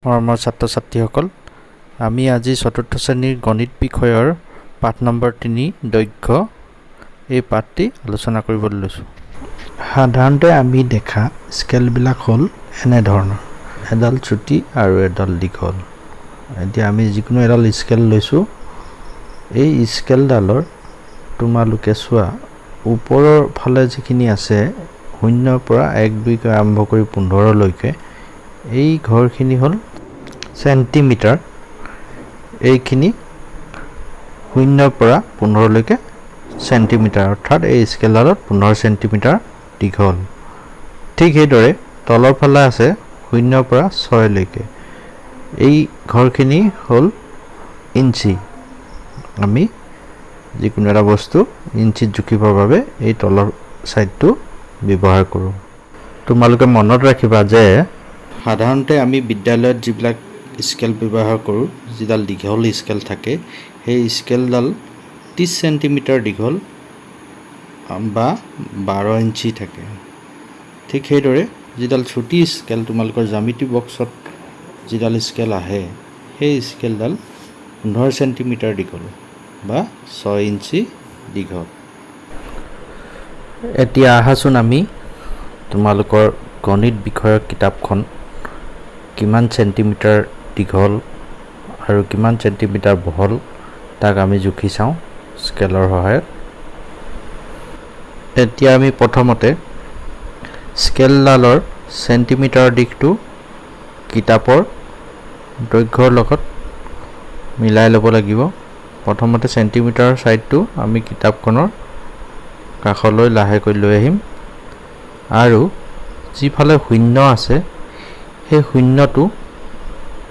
মৰমৰ ছাত্ৰ-ছাত্ৰীসকল, আমি আজি চতুৰ্থ শ্ৰেণীৰ গণিত বিষয়ৰ পাঠ নম্বৰ 3 দৈৰ্ঘ্য এই পাঠটি আলোচনা কৰিবলৈ লৈছোঁ। সাধাৰণতে আমি দেখা স্কেলবিলাক হ'ল এনে ধৰণৰ, এডাল চুটি আৰু এডাল দীঘল। এতিয়া আমি যিকোনো এডাল স্কেল লৈছোঁ। এই স্কেলডালৰ তোমালোকে চোৱা, ওপৰৰ ফালে যিখিনি আছে 0 পৰা 1 2 কৈ আৰম্ভ কৰি 15 লৈকে, এই ঘৰখিনি হ'ল সেন্টিমিটাৰ। এইখিনি 0 পৰা 15 লৈকে সেন্টিমিটাৰ, অৰ্থাৎ এই স্কেলডালত 15 সেন্টিমিটাৰ দীঘল। ঠিক সেইদৰে তলৰ ফালে আছে 0 পৰা 6 লৈকে, এই ঘৰখিনি হ'ল ইঞ্চি। আমি যিকোনো এটা বস্তু ইঞ্চিত জুখিবৰ বাবে এই তলৰ সাইডটো ব্যৱহাৰ কৰোঁ। তোমালোকে মনত ৰাখিবা যে সাধাৰণতে আমি বিদ্যালয়ত যিবিলাক স্কেল ব্যৱহাৰ কৰোঁ, যিডাল দীঘল স্কেল থাকে, সেই স্কেলডাল 30 সেন্টিমিটাৰ দীঘল বা 12 ইঞ্চি থাকে। ঠিক সেইদৰে যিডাল চুটি স্কেল, তোমালোকৰ জ্যামিতি বক্সত যিডাল স্কেল আহে, সেই স্কেলডাল 15 সেন্টিমিটাৰ দীঘল বা 6 ইঞ্চি দীঘল। এতিয়া আহাচোন আমি তোমালোকৰ গণিত বিষয়ৰ কিতাপখন কিমান সেন্টিমিটাৰ দীঘল আৰু কিমান সেন্টিমিটাৰ বহল তাক আমি জুখি চাওঁ স্কেলৰ সহায়ত। এতিয়া আমি প্ৰথমতে স্কেলডালৰ সেন্টিমিটাৰৰ দিশটো কিতাপৰ দৈৰ্ঘ্যৰ লগত মিলাই ল'ব লাগিব। প্ৰথমতে সেন্টিমিটাৰৰ সাইডটো আমি কিতাপখনৰ কাষলৈ লাহেকৈ লৈ আহিম আৰু যিফালে 0 আছে সেই 0টো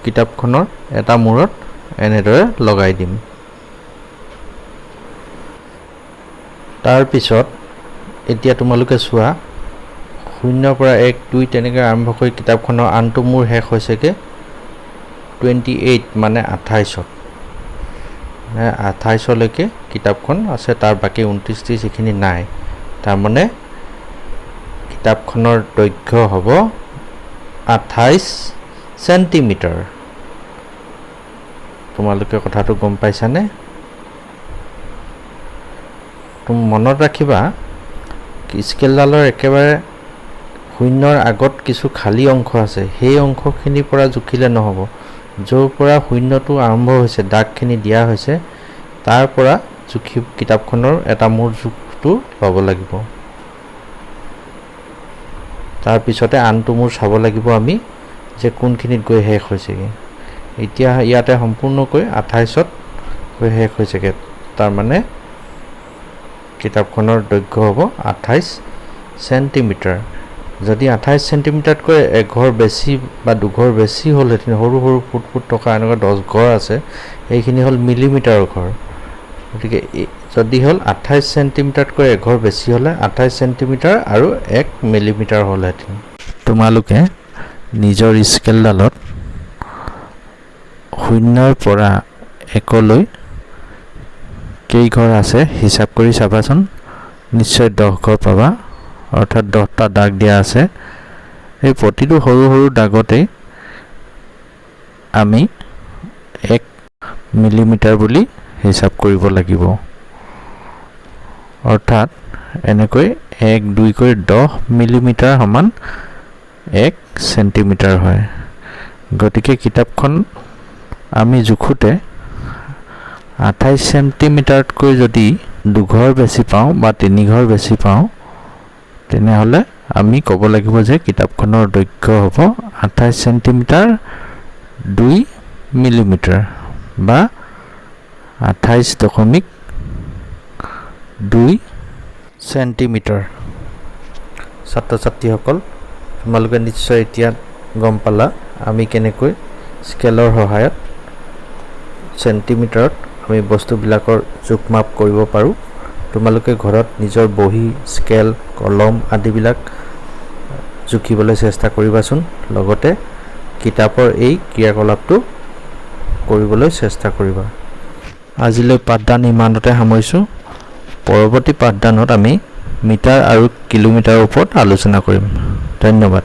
কিতাপখনৰ এটা মূৰত এনেদৰে লগাই দিম। তাৰ পিছত এতিয়া তোমালোকে চোৱা, 0 পৰা 1 2 তেনেকৈ আৰম্ভ কৰি কিতাপখনৰ আনটো মূৰ শেষ হৈছেগৈ 28 মানে 28ত। 28লৈকে কিতাপখন আছে, তাৰ বাকী 29 30 এইখিনি নাই। তাৰমানে কিতাপখনৰ দৈৰ্ঘ্য হ'ব 28 সেন্টিমিটাৰ। তোমালোকে কথাটো গম পাইছানে? তুমি মনত ৰাখিবা, স্কেলডালৰ একেবাৰে 0ৰ আগত কিছু খালী অংশ আছে, সেই অংশখিনিৰ পৰা জুখিলে নহ'ব। য'ৰ পৰা 0টো আৰম্ভ হৈছে, দাগখিনি দিয়া হৈছে, তাৰ পৰা জুখি কিতাপখনৰ এটা মূৰ জোখটো ল'ব লাগিব। তাৰপিছতে আনটো মূৰ চাব লাগিব আমি যে কোনখিনিত গৈ শেষ হৈছেগৈ। এতিয়া ইয়াতে সম্পূৰ্ণকৈ 28ত গৈ শেষ হৈছেগৈ, তাৰমানে কিতাপখনৰ দৈৰ্ঘ্য হ'ব 28 সেন্টিমিটাৰ। যদি 28 সেন্টিমিটাৰতকৈ এঘৰ বেছি বা দুঘৰ বেছি হ'লহেঁতেন, সৰু সৰু ফুট ফুট থকা এনেকুৱা 10 ঘৰ আছে, এইখিনি হ'ল মিলিমিটাৰৰ ঘৰ। গতিকে যদি হ'ল 28 সেন্টিমিটাৰতকৈ এঘৰ বেছি হ'লে 28 সেন্টিমিটাৰ আৰু 1 মিলিমিটাৰ হ'লহেঁতেন। তোমালোকে নিজৰ স্কেলডালত 0ৰ পৰা 1লৈ কেইঘৰ আছে হিচাপ কৰি চাবাচোন। নিশ্চয় 10 ঘৰ পাবা, অৰ্থাৎ 10টা দাগ দিয়া আছে। এই প্ৰতিটো সৰু সৰু দাগতেই আমি 1 মিলিমিটাৰ বুলি হিচাপ কৰিব লাগিব। অৰ্থাৎ এনেকৈ 1 2 কৰি 10 মিলিমিটাৰ সমান 1 সেন্টিমিটাৰ হয়। গতিকে কিতাপখন আমি জোখোতে 28 সেন্টিমিটাৰতকৈ যদি দুঘৰ বেছি পাওঁ বা 3 ঘৰ বেছি পাওঁ, তেনেহ'লে আমি ক'ব লাগিব যে কিতাপখনৰ দৈৰ্ঘ্য হ'ব 28 সেন্টিমিটাৰ 2 মিলিমিটাৰ বা 28.2 সেন্টিমিটাৰ। ছাত্ৰ-ছাত্ৰীসকল, তোমালোকে নিশ্চয় এতিয়া গম পালা আমি কেনেকৈ স্কেলৰ সহায়ত সেন্টিমিটাৰত আমি বস্তুবিলাকৰ জোখ মাপ কৰিব পাৰোঁ। তোমালোকে ঘৰত নিজৰ বহী, স্কেল, কলম আদিবিলাক জুখিবলৈ চেষ্টা কৰিবাচোন। লগতে কিতাপৰ এই ক্ৰিয়াকলাপটো কৰিবলৈ চেষ্টা কৰিবা। আজিলৈ পাঠদান ইমানতে সামৰিছোঁ। পৰৱৰ্তী পাঠদানত আমি মিটাৰ আৰু কিলোমিটাৰৰ ওপৰত আলোচনা কৰিম। ধন্যবাদ।